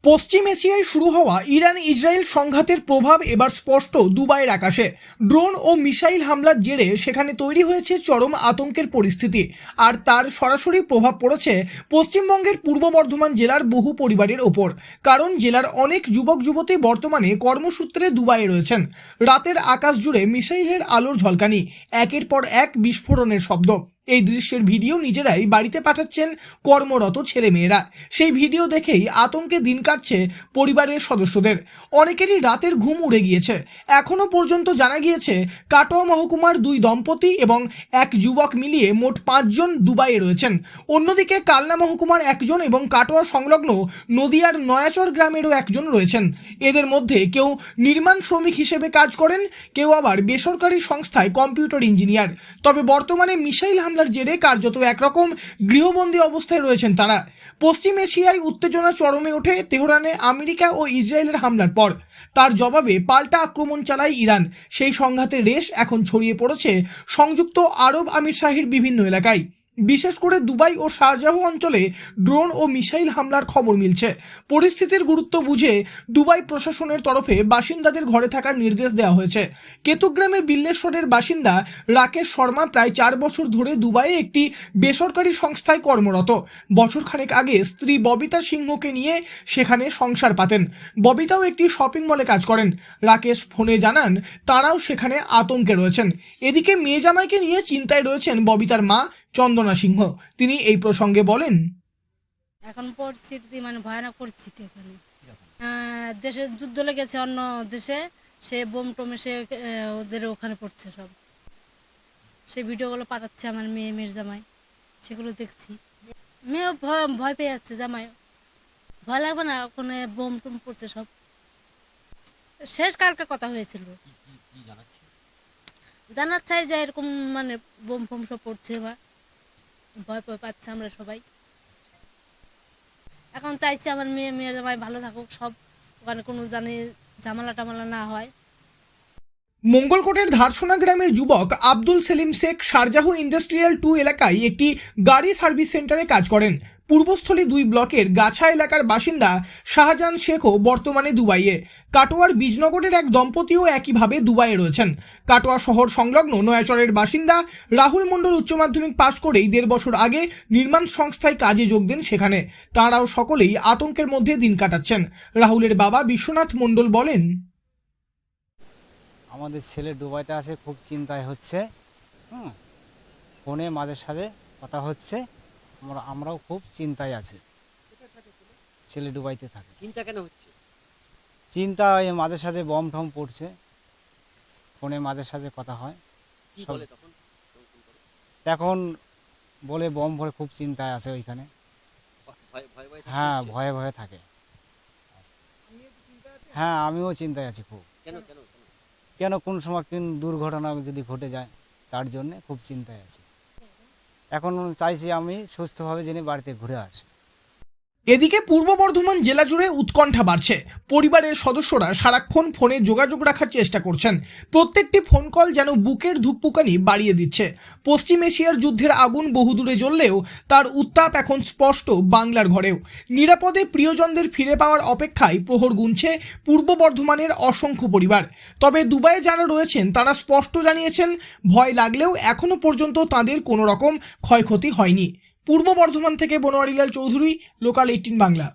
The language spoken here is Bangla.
পশ্চিম এশিয়ায় শুরু হওয়া ইরান ইসরায়েল সংঘাতের প্রভাব এবার স্পষ্ট দুবাইয়ের আকাশে। ড্রোন ও মিসাইল হামলার জেরে সেখানে তৈরি হয়েছে চরম আতঙ্কের পরিস্থিতি, আর তার সরাসরি প্রভাব পড়েছে পশ্চিমবঙ্গের পূর্ব বর্ধমান জেলার বহু পরিবারের ওপর। কারণ জেলার অনেক যুবক যুবতী বর্তমানে কর্মসূত্রে দুবাইয়ে রয়েছেন। রাতের আকাশ জুড়ে মিসাইলের আলোর ঝলকানি, একের পর এক বিস্ফোরণের শব্দ। এই দৃশ্যের ভিডিও নিজেরাই বাড়িতে পাঠাচ্ছেন কর্মরত ছেলেমেয়েরা। সেই ভিডিও দেখেই আতঙ্কে দিন কাটছে পরিবারের সদস্যদের। অনেকেরই রাতের ঘুম উড়ে গিয়েছে। এখনো পর্যন্ত জানা গিয়েছে কাটোয়া মহকুমার 2 দম্পতি এবং এক যুবক মিলিয়ে মোট 5 জন দুবাইয়ে রয়েছেন। অন্যদিকে কালনা মহকুমার 1 জন এবং কাটোয়া সংলগ্ন নদিয়ার নয়াচর গ্রামেরও 1 জন রয়েছেন। এদের মধ্যে কেউ নির্মাণ শ্রমিক হিসেবে কাজ করেন, কেউ আবার বেসরকারি সংস্থায় কম্পিউটার ইঞ্জিনিয়ার। তবে বর্তমানে মিসাইল হামলার জেরে কার্যত একরকম গৃহবন্দী অবস্থায় রয়েছেন তারা। পশ্চিম এশিয়ায় উত্তেজনা চরমে ওঠে তেহরানে আমেরিকা ও ইসরায়েলের হামলার পর। তার জবাবে পাল্টা আক্রমণ চালায় ইরান। সেই সংঘাতের রেশ এখন ছড়িয়ে পড়েছে সংযুক্ত আরব আমিরশাহির বিভিন্ন এলাকায়। বিশেষ করে দুবাই ও শারজাহ অঞ্চলে ড্রোন ও মিসাইল হামলার খবর মিলছে। পরিস্থিতির গুরুত্ব বুঝে দুবাই প্রশাসনের তরফে বাসিন্দাদের ঘরে থাকার নির্দেশ দেওয়া হয়েছে। কেতুগ্রামের বিল্লেশ্বরের বাসিন্দা রাকেশ শর্মা প্রায় 4 বছর ধরে দুবাইয়ে একটি বেসরকারি সংস্থায় কর্মরত। বছরখানেক আগে স্ত্রী ববিতা সিংহকে নিয়ে সেখানে সংসার পাতেন। ববিতাও একটি শপিং মলে কাজ করেন। রাকেশ ফোনে জানান তারাও সেখানে আতঙ্কে রয়েছেন। এদিকে মেয়ে জামাইকে নিয়ে চিন্তায় রয়েছেন ববিতার মা চন্দনা সিংহ। তিনি এই প্রসঙ্গে বলেন, এখন পরিস্থিতি ভয়ানক পরিস্থিতি। এখানে দেশে যুদ্ধ লেগেছে, অন্য দেশে সে বোম টোমে সে ওদের ওখানে পড়ছে সব। সেই ভিডিওগুলো পাঠাচ্ছে আমার মেয়ের জামাই, সেগুলো দেখছি। মেয়েও ভয় পেয়ে যাচ্ছে, জামাই ভয় লাগবে না, ওখানে বোম টোম পড়ছে সব। শেষ কালকে কথা হয়েছিল, জানার চাই যে এরকম বোম ফোম সব পড়ছে বা ভয় পাচ্ছে আমরা সবাই। এখন চাইছি আমার মেয়ের জামাই ভালো থাকুক, সব ওখানে কোনো ঝামেলা টামেলা না হয়। মঙ্গলকোটের ধারসোনা গ্রামের যুবক আব্দুল সেলিম শেখ শারজাহ ইন্ডাস্ট্রিয়াল 2 এলাকায় একটি গাড়ি সার্ভিস সেন্টারে কাজ করেন। পূর্বস্থলী 2 ব্লকের গাছা এলাকার বাসিন্দা শাহজাহান শেখও বর্তমানে দুবাইয়ে। কাটোয়ার বীজনগরের এক দম্পতিও একইভাবে দুবাইয়ে রয়েছেন। কাটোয়া শহর সংলগ্ন নয়াচরের বাসিন্দা রাহুল মণ্ডল উচ্চ মাধ্যমিক পাশ করেই 1.5 বছর আগে নির্মাণ সংস্থায় কাজে যোগ দেন সেখানে। তাঁরাও সকলেই আতঙ্কের মধ্যে দিন কাটাচ্ছেন। রাহুলের বাবা বিশ্বনাথ মণ্ডল বলেন, আমাদের ছেলে দুবাইতে আছে, খুব চিন্তায় হচ্ছে। ফোনে মাঝে সাঝে কথা হচ্ছে, আমরাও খুব চিন্তায় আছি। ছেলে দুবাইতে থাকে। চিন্তা কেন হচ্ছে? চিন্তা মাঝে সাঝে বম টম পড়ছে, ফোনে মাঝে সাঝে কথা হয়। কি বলে তখন? এখন বলে বম ভরে, খুব চিন্তায় আছে ওইখানে। হ্যাঁ, ভয়ে ভয়ে থাকে। হ্যাঁ, আমিও চিন্তায় আছি খুব। কেন কেন কেন কোন সময় কোন দুর্ঘটনা যদি ঘটে যায়, তার জন্য খুব চিন্তায় আছি। এখন চাইছি আমি সুস্থভাবে জেনে বাড়িতে ঘুরে আসি। এদিকে পূর্ব বর্ধমান জেলা জুড়ে উৎকণ্ঠা বাড়ছে। পরিবারের সদস্যরা সারাক্ষণ ফোনে যোগাযোগ রাখার চেষ্টা করছেন। প্রত্যেকটি ফোন কল যেন বুকের ধুকপুকানি বাড়িয়ে দিচ্ছে। পশ্চিম এশিয়ার যুদ্ধের আগুন বহুদূরে জ্বললেও তার উত্তাপ এখন স্পষ্ট বাংলার ঘরেও। নিরাপদে প্রিয়জনদের ফিরে পাওয়ার অপেক্ষায় প্রহর গুনছে পূর্ব বর্ধমানের অসংখ্য পরিবার। তবে দুবাইয়ে যারা রয়েছেন তারা স্পষ্ট জানিয়েছেন, ভয় লাগলেও এখনো পর্যন্ত তাদের কোনো রকম ক্ষয়ক্ষতি হয়নি। পূর্ব বর্ধমান থেকে বনোয়ারিলাল চৌধুরী, লোকাল 18 বাংলা।